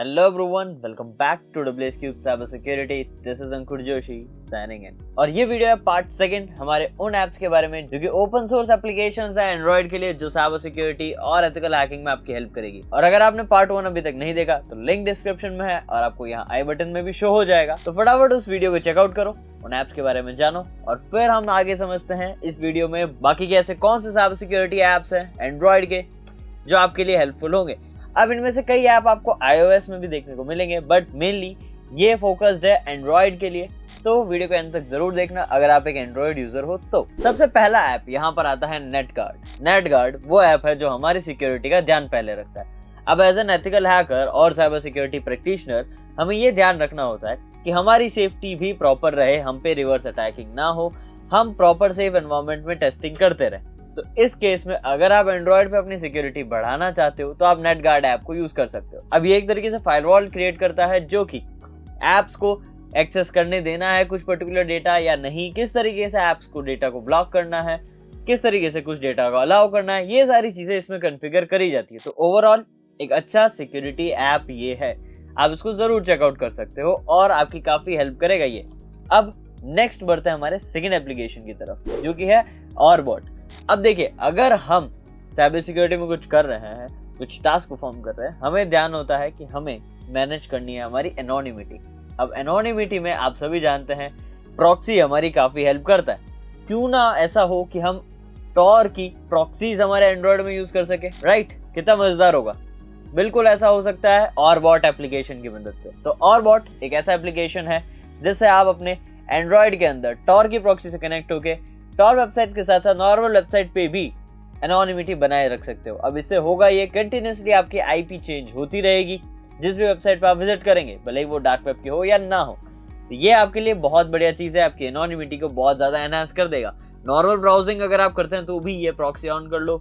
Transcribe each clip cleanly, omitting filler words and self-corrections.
Hello everyone, welcome back to WS Cube Cyber Security. This is Ankur Joshi signing in. और ये video है part second हमारे उन apps के बारे में जो कि ओपन सोर्स एप्लीकेशंस है एंड्रॉइड के लिए जो साइबर सिक्योरिटी और एथिकल हैकिंग में आपकी हेल्प करेगी। और अगर आपने पार्ट 1 अभी तक नहीं देखा तो लिंक डिस्क्रिप्शन में है और आपको यहाँ आई बटन में भी शो हो जाएगा, तो फटाफट उस वीडियो को चेकआउट करो, उन ऐप्स के बारे में जानो और फिर हम आगे समझते हैं इस वीडियो में बाकी के ऐसे कौन से साइबर सिक्योरिटी एप्स हैं एंड्रॉइड के जो आपके लिए हेल्पफुल होंगे। अब इनमें से कई ऐप आपको iOS में भी देखने को मिलेंगे, बट मेनली ये फोकस्ड है एंड्रॉइड के लिए, तो वीडियो को एंड तक जरूर देखना अगर आप एक एंड्रॉइड यूजर हो तो। सबसे पहला ऐप यहाँ पर आता है नेटगार्ड। नेटगार्ड वो ऐप है जो हमारी सिक्योरिटी का ध्यान पहले रखता है। अब एज एन एथिकल हैकर और साइबर सिक्योरिटी प्रैक्टिशनर हमें ये ध्यान रखना होता है कि हमारी सेफ्टी भी प्रॉपर रहे, हम पे रिवर्स अटैकिंग ना हो, हम प्रॉपर सेफ एनवायरनमेंट में टेस्टिंग करते रहे। तो इस केस में अगर आप एंड्रॉइड पे अपनी सिक्योरिटी बढ़ाना चाहते हो तो आप नेटगार्ड ऐप को यूज कर सकते हो। अब ये एक तरीके से फायरवॉल क्रिएट करता है जो कि ऐप्स को एक्सेस करने देना है कुछ पर्टिकुलर डेटा या नहीं, किस तरीके से ऐप्स को डेटा को ब्लॉक करना है, किस तरीके से कुछ डेटा को अलाउ करना है, ये सारी चीजें इसमें कॉन्फ़िगर करी जाती है। तो ओवरऑल एक अच्छा सिक्योरिटी ऐप ये है, आप इसको जरूर चेकआउट कर सकते हो और आपकी काफी हेल्प करेगा ये। अब नेक्स्ट बढ़ते हैं हमारे सेकेंड एप्लीकेशन की तरफ जो कि है ऑरबॉट। अब देखिए, अगर हम साइबर सिक्योरिटी में कुछ कर रहे हैं, कुछ टास्क परफॉर्म कर रहे हैं, हमें ध्यान होता है कि हमें मैनेज करनी है हमारी एनोनिमिटी। अब एनोनिमिटी में आप सभी जानते हैं प्रॉक्सी हमारी काफ़ी हेल्प करता है। क्यों ना ऐसा हो कि हम टॉर की प्रॉक्सीज हमारे एंड्रॉयड में यूज़ कर सके, राइट? कितना मज़ेदार होगा। बिल्कुल ऐसा हो सकता है ऑरबॉट एप्लीकेशन की मदद से। तो ऑरबॉट एक ऐसा एप्लीकेशन है जिससे आप अपने एंड्रॉयड के अंदर टॉर की प्रॉक्सी से कनेक्ट होके टॉर वेबसाइट्स के साथ साथ नॉर्मल वेबसाइट पे भी एनोनिमिटी बनाए रख सकते हो। अब इससे होगा ये, कंटिन्यूसली आपकी आईपी चेंज होती रहेगी जिस भी वेबसाइट पे आप विजिट करेंगे, भले ही वो डार्क वेब की हो या ना हो। तो ये आपके लिए बहुत बढ़िया चीज़ है, आपकी एनोनिमिटी को बहुत ज़्यादा एनहांस कर देगा। नॉर्मल ब्राउजिंग अगर आप करते हैं तो भी ये प्रॉक्सी ऑन कर लो,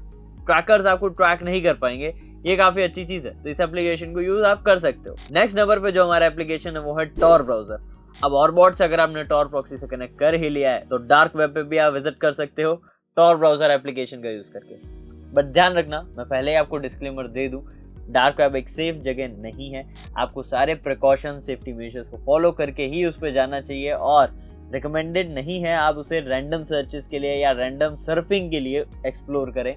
ट्रैकर्स आपको ट्रैक नहीं कर पाएंगे, ये काफ़ी अच्छी चीज़ है। तो इस एप्लीकेशन को यूज़ आप कर सकते हो। नेक्स्ट नंबर पे जो हमारा एप्लीकेशन है वो है टॉर ब्राउजर। अब ऑरबॉट से अगर आपने टॉर प्रॉक्सी से कनेक्ट कर ही लिया है तो डार्क वेब पे भी आप विजिट कर सकते हो टॉर ब्राउजर एप्लीकेशन का यूज़ करके। बट ध्यान रखना, मैं पहले ही आपको डिस्क्लेमर दे दूं, डार्क वेब एक सेफ जगह नहीं है। आपको सारे प्रिकॉशन, सेफ्टी मेजर्स को फॉलो करके ही उस पर जाना चाहिए और रिकमेंडेड नहीं है आप उसे रैंडम सर्चेस के लिए या रैंडम सर्फिंग के लिए एक्सप्लोर करें।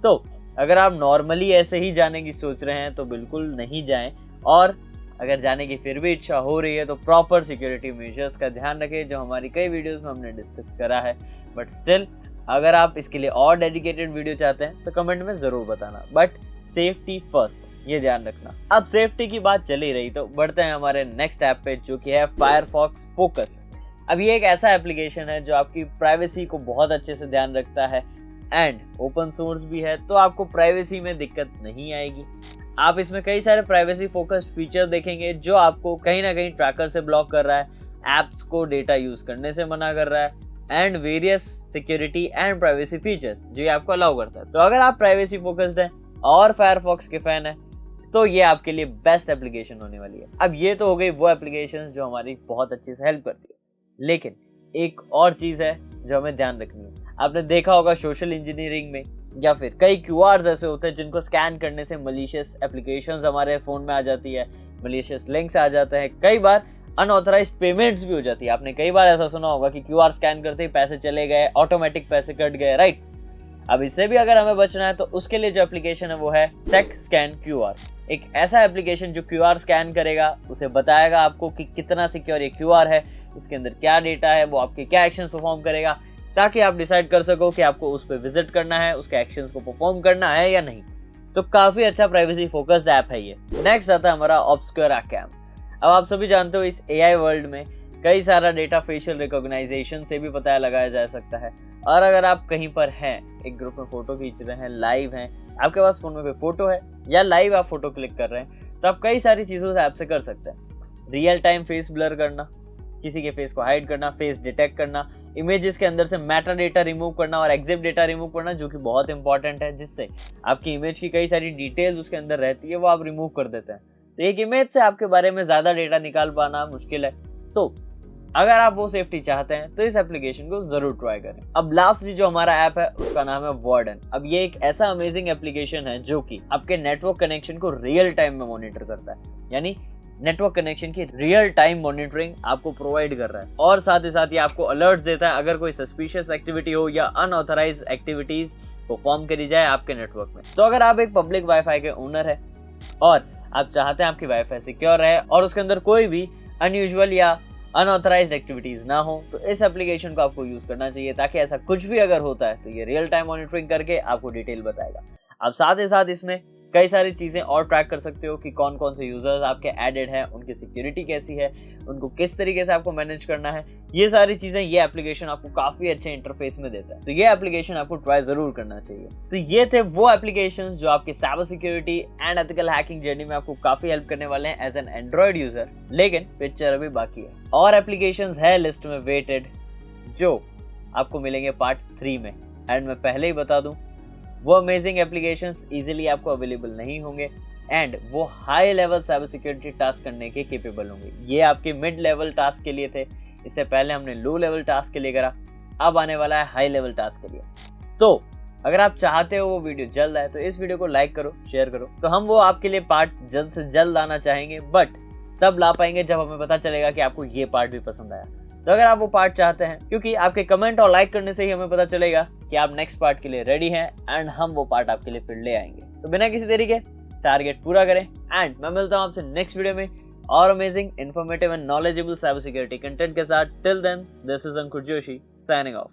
तो अगर आप नॉर्मली ऐसे ही जाने की सोच रहे हैं तो बिल्कुल नहीं जाएं, और अगर जाने की फिर भी इच्छा हो रही है तो प्रॉपर सिक्योरिटी मेजर्स का ध्यान रखें जो हमारी कई वीडियोस में हमने डिस्कस करा है। बट स्टिल अगर आप इसके लिए और डेडिकेटेड वीडियो चाहते हैं तो कमेंट में ज़रूर बताना, बट सेफ्टी फर्स्ट, ये ध्यान रखना। अब सेफ्टी की बात चली रही तो बढ़ते हैं हमारे नेक्स्ट ऐप पे जो कि है फायरफॉक्स फोकस। अब ये एक ऐसा एप्लीकेशन है जो आपकी प्राइवेसी को बहुत अच्छे से ध्यान रखता है एंड ओपन सोर्स भी है, तो आपको प्राइवेसी में दिक्कत नहीं आएगी। आप इसमें कई सारे प्राइवेसी फोकस्ड फीचर देखेंगे जो आपको कहीं ना कहीं ट्रैकर से ब्लॉक कर रहा है, ऐप्स को डेटा यूज करने से मना कर रहा है and various security and privacy features जो ये आपको अलाउ करता है। तो अगर आप प्राइवेसी फोकस्ड हैं और फायरफॉक्स के फैन हैं तो ये आपके लिए बेस्ट एप्लीकेशन होने वाली है। अब ये तो हो गई वो एप्लीकेशंस जो हमारी बहुत अच्छे से हेल्प करती है, लेकिन एक और चीज़ है जो हमें ध्यान रखनी है। आपने देखा होगा सोशल इंजीनियरिंग में या फिर कई QRs ऐसे होते हैं जिनको स्कैन करने से मलिशियस एप्लीकेशंस हमारे फ़ोन में आ जाती है, मलिशियस लिंक्स आ जाते हैं, कई बार अनऑथराइज्ड पेमेंट्स भी हो जाती है। आपने कई बार ऐसा सुना होगा कि QR स्कैन करते ही पैसे चले गए, ऑटोमेटिक पैसे कट गए, राइट? अब इससे भी अगर हमें बचना है तो उसके लिए जो एप्लीकेशन है वो है SecScan QR। एक ऐसा एप्लीकेशन जो QR स्कैन करेगा, उसे बताएगा आपको कि कितना सिक्योर ये QR है, इसके अंदर क्या डेटा है, वो आपके क्या एक्शंस परफॉर्म करेगा, ताकि आप डिसाइड कर सको कि आपको उस पर विजिट करना है, उसके एक्शंस को परफॉर्म करना है या नहीं। तो काफ़ी अच्छा प्राइवेसी फोकस्ड ऐप है ये। नेक्स्ट आता है हमारा ऑब्स्क्योरा कैम। अब आप सभी जानते हो इस AI वर्ल्ड में कई सारा डेटा फेशियल रिकॉग्नाइजेशन से भी पता लगाया जा सकता है। और अगर आप कहीं पर हैं, एक ग्रुप में फ़ोटो खींच रहे हैं, लाइव हैं, आपके पास फ़ोन में कोई फ़ोटो है या लाइव आप फ़ोटो क्लिक कर रहे हैं, तो आप कई सारी चीज़ों से ऐप से कर सकते हैं। रियल टाइम फेस ब्लर करना, किसी के फेस को हाइड करना, फेस डिटेक्ट करना, इमेजेस के अंदर से मेटा डेटा रिमूव करना और एग्जिट डेटा रिमूव करना, जो कि बहुत इंपॉर्टेंट है, जिससे आपकी इमेज की कई सारी डिटेल्स उसके अंदर रहती है वो आप रिमूव कर देते हैं। तो एक इमेज से आपके बारे में ज़्यादा डेटा निकाल पाना मुश्किल है। तो अगर आप वो सेफ्टी चाहते हैं तो इस एप्लीकेशन को जरूर ट्राई करें। अब लास्टली जो हमारा ऐप है उसका नाम है वार्डन। अब ये एक ऐसा अमेजिंग एप्लीकेशन है जो कि आपके नेटवर्क कनेक्शन को रियल टाइम में मॉनिटर करता है, यानी नेटवर्क कनेक्शन की रियल टाइम मॉनिटरिंग आपको प्रोवाइड कर रहा है और साथ ही साथ ये आपको अलर्ट देता है अगर कोई सस्पिशियस एक्टिविटी हो या अनऑथराइज एक्टिविटीज परफॉर्म करी जाए आपके नेटवर्क में। तो अगर आप एक पब्लिक वाईफाई के ओनर है और आप चाहते हैं आपकी वाईफाई सिक्योर रहे और उसके अंदर कोई भी अनयूजुअल या अनऑथराइज्ड एक्टिविटीज ना हो, तो इस एप्लीकेशन को आपको यूज करना चाहिए, ताकि ऐसा कुछ भी अगर होता है तो ये रियल टाइम मॉनिटरिंग करके आपको डिटेल बताएगा। आप साथ ही साथ इसमें कई सारी चीजें और ट्रैक कर सकते हो कि कौन कौन से यूजर्स आपके एडेड हैं, उनकी सिक्योरिटी कैसी है, उनको किस तरीके से आपको मैनेज करना है। ये सारी चीजें ये एप्लीकेशन आपको काफी अच्छे इंटरफेस में देता है, तो ये एप्लीकेशन आपको ट्राई जरूर करना चाहिए। तो ये थे वो एप्लीकेशंस जो आपकी cyber security and ethical hacking journey में आपको काफी हेल्प करने वाले हैं एज एन एंड्रॉइड यूजर। लेकिन पिक्चर अभी बाकी है और एप्लीकेशंस है लिस्ट में वेटेड जो आपको मिलेंगे पार्ट 3 में। एंड मैं पहले ही बता दूं, वो अमेजिंग एप्लीकेशंस इजीली आपको अवेलेबल नहीं होंगे एंड वो high level cyber security task करने के केपेबल होंगे। ये आपके मिड लेवल टास्क के लिए थे, इससे पहले हमने लो लेवल टास्क के लिए करा, अब आने वाला है हाई लेवल टास्क के लिए। तो अगर आप चाहते हो वो वीडियो जल्द आए तो इस वीडियो को लाइक करो, शेयर करो, तो हम वो आपके लिए पार्ट जल्द से जल्द आना चाहेंगे, बट तब ला पाएंगे जब हमें पता चलेगा कि आपको ये पार्ट भी पसंद आया। तो अगर आप वो पार्ट चाहते हैं, क्योंकि आपके कमेंट और लाइक करने से ही हमें पता चलेगा कि आप नेक्स्ट पार्ट के लिए रेडी हैं एंड हम वो पार्ट आपके लिए फिर ले आएंगे। तो बिना किसी देरी के टारगेट पूरा करें एंड मैं मिलता हूं आपसे नेक्स्ट वीडियो में और amazing, informative and knowledgeable cyber security content के साथ। Till then, this is Ankur Joshi signing of.